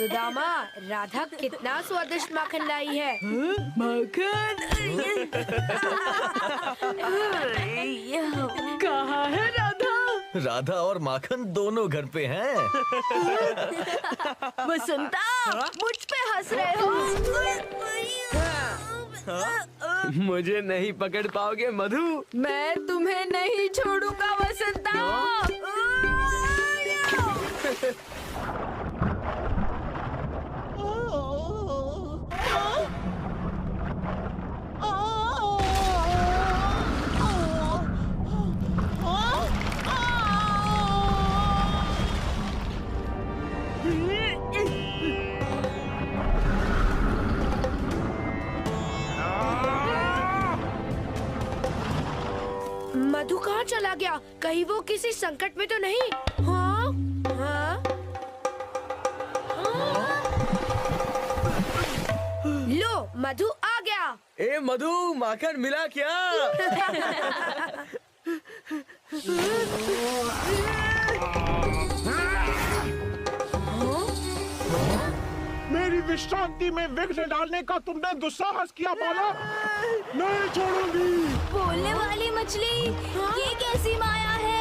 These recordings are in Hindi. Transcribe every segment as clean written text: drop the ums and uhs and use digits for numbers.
सुदामा, राधा कितना स्वादिष्ट माखन लाई है। माखन कहाँ है राधा? राधा और माखन दोनों घर पे हैं। वसंता, मुझ पे हंस रहे हो? मुझे नहीं पकड़ पाओगे मधु। मैं तुम्हें नहीं छोड़ूंगा वसंता। मधु कहाँ चला गया? कहीं वो किसी संकट में तो नहीं? हाँ? हाँ? लो, मधु आ गया। ए मधु, माखन मिला क्या? मेरी विश्रांति में विघ्न डालने का तुमने दुस्साहस किया बालक। नहीं छोड़ूंगी। बोलने वाली मछली, ये कैसी माया है?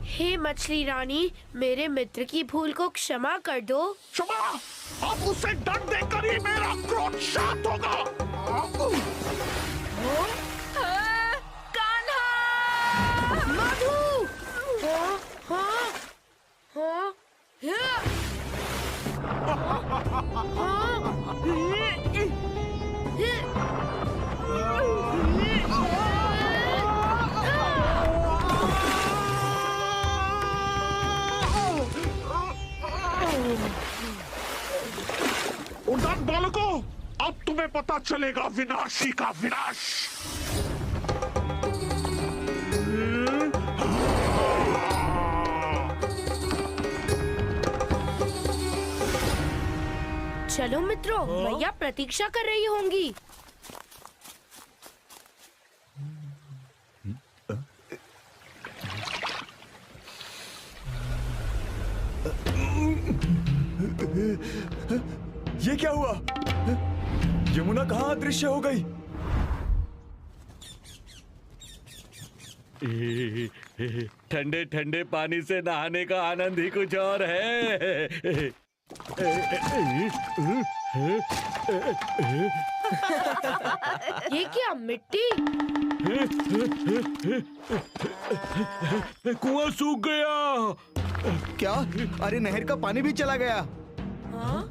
हे मछली रानी, मेरे मित्र की भूल को क्षमा कर दो। क्षमा? अब उसे दंड देकर ही मेरा क्रोध शांत होगा। कान्हा! मधु! हाँ? हाँ? हाँ? उड़ान बालकों, अब तुम्हें पता चलेगा विनाशी का विनाश। चलो मित्रों, मैया प्रतीक्षा कर रही होंगी। ये क्या हुआ? यमुना कहाँ अदृश्य हो गई? ठंडे ठंडे पानी से नहाने का आनंद ही कुछ और है। ये क्या मिट्टी? कुआं सूख गया। क्या? अरे नहर का पानी भी चला गया। हाँ?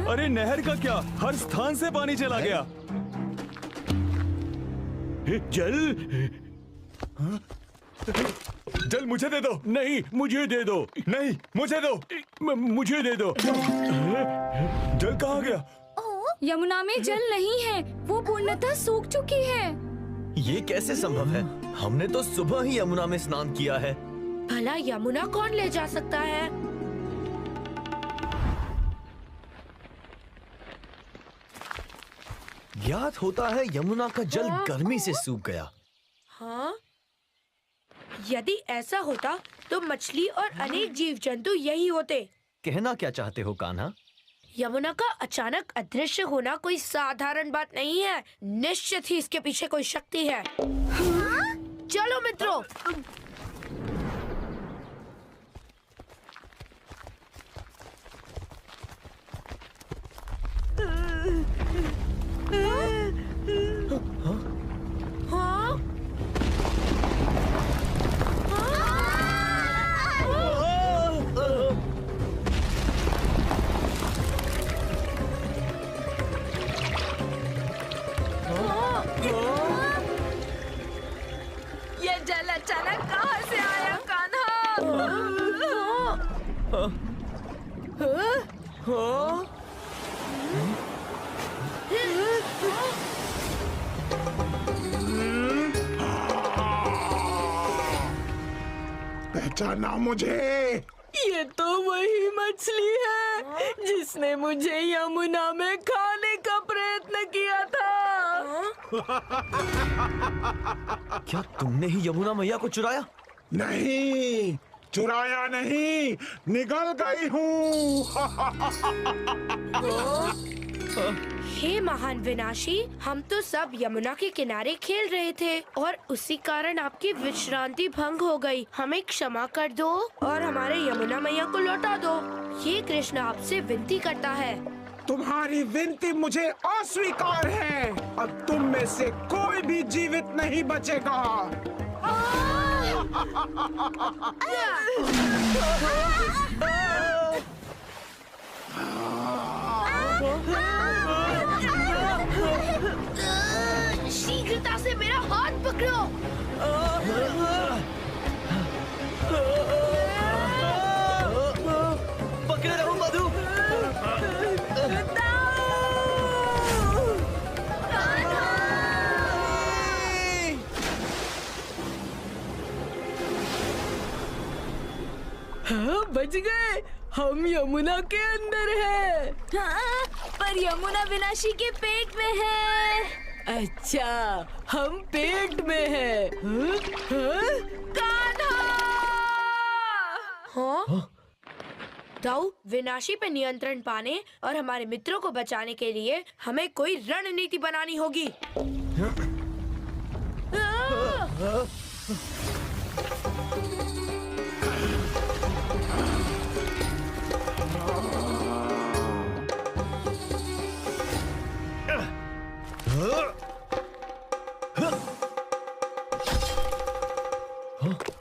अरे नहर का क्या? हर स्थान से पानी चला गया। जल? जल मुझे दे दो। नहीं, मुझे दे दो। नहीं, मुझे दो। मुझे दे दो। जल कहाँ गया? यमुना में जल नहीं है, वो पूर्णतः सूख चुकी है। ये कैसे संभव है? हमने तो सुबह ही यमुना में स्नान किया है। भला यमुना कौन ले जा सकता है? ज्ञात होता है यमुना का जल गर्मी से सूख गया। हाँ? यदि ऐसा होता तो मछली और अनेक जीव जंतु यही होते। कहना क्या चाहते हो कान्हा? यमुना का अचानक अदृश्य होना कोई साधारण बात नहीं है। निश्चित ही इसके पीछे कोई शक्ति है। चलो मित्रों। हाँ? ये जल अचानक कहाँ से आया कान्हा? पहचाना मुझे? ये तो वही मछली है जिसने मुझे यमुना में खाने का प्रयत्न किया था। क्या तुमने ही यमुना मैया को चुराया? नहीं, चुराया नहीं, निगल गई हूँ। हे महान विनाशी, हम तो सब यमुना के किनारे खेल रहे थे और उसी कारण आपकी विश्रांति भंग हो गई। हमें क्षमा कर दो और हमारे यमुना मैया को लौटा दो। ये कृष्ण आपसे विनती करता है। तुम्हारी विनती मुझे अस्वीकार है। अब तुम में से कोई भी जीवित नहीं बचेगा। शीघ्रता से मेरा हाथ पकड़ो। पकड़े रहो मधु। हाँ, बच गए। हम यमुना के अंदर हैं। हाँ, पर यमुना विनाशी के पेट में है। अच्छा, हम पेट में हैं। कान्हा! हाँ? दाऊ, विनाशी पे नियंत्रण पाने और हमारे मित्रों को बचाने के लिए हमें कोई रणनीति बनानी होगी।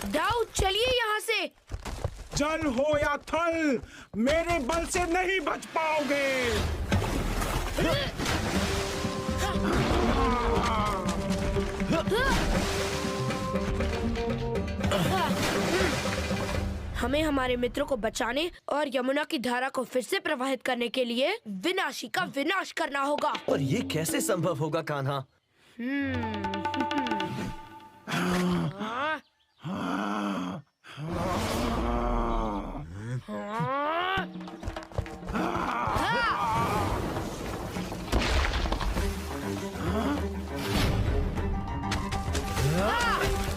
दाऊ, चलिए यहाँ से। जल हो या थल, मेरे बल से नहीं बच पाओगे। हमें हमारे मित्रों को बचाने और यमुना की धारा को फिर से प्रवाहित करने के लिए विनाशी का विनाश करना होगा। पर ये कैसे संभव होगा कान्हा?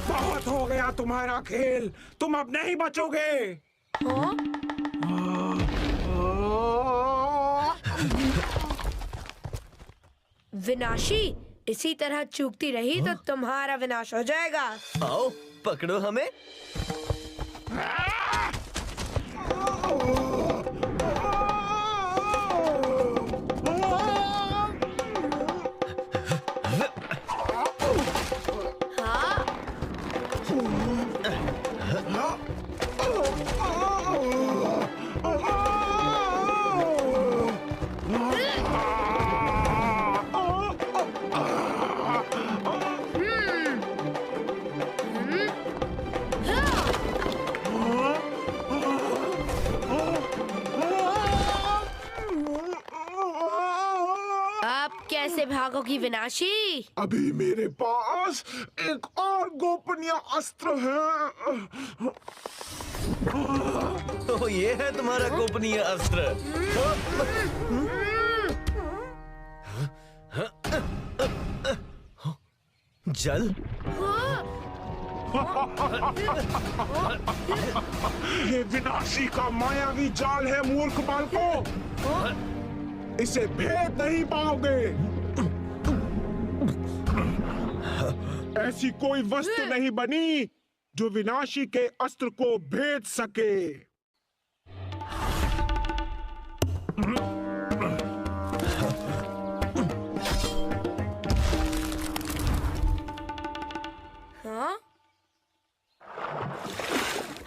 बहुत हो गया तुम्हारा खेल, तुम अब नहीं बचोगे। विनाशी, इसी तरह चूकती रही तो तुम्हारा विनाश हो जाएगा। आओ, पकड़ो हमें। कैसे भागोगी विनाशी? अभी मेरे पास एक और गोपनीय अस्त्र है। तो ये है तुम्हारा गोपनीय अस्त्र। जल? ये विनाशी का मायावी जाल है मूर्ख बालकों। इसे भेद नहीं पाओगे। ऐसी कोई वस्तु नहीं बनी जो विनाशी के अस्त्र को भेद सके। हाँ?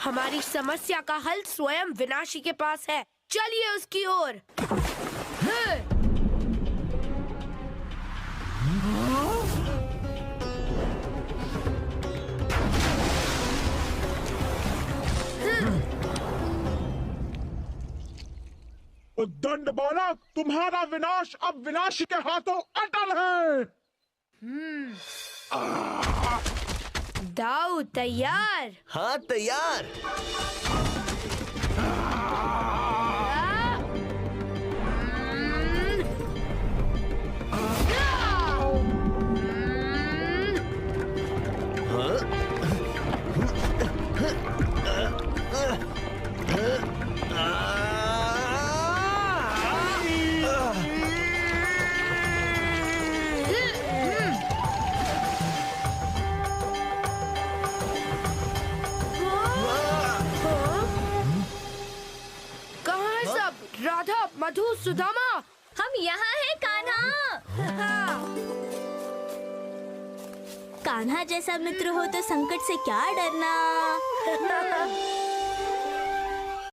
हमारी समस्या का हल स्वयं विनाशी के पास है। चलिए उसकी ओर। उद्दंड बालक, तुम्हारा विनाश अब विनाशी के हाथों अटल है। दाऊ तैयार? हाँ, तैयार। है सब? राधा, मधु, सुदामा, हम यहाँ हैं कान्हा। कान्हा जैसा मित्र हो तो संकट से क्या डरना।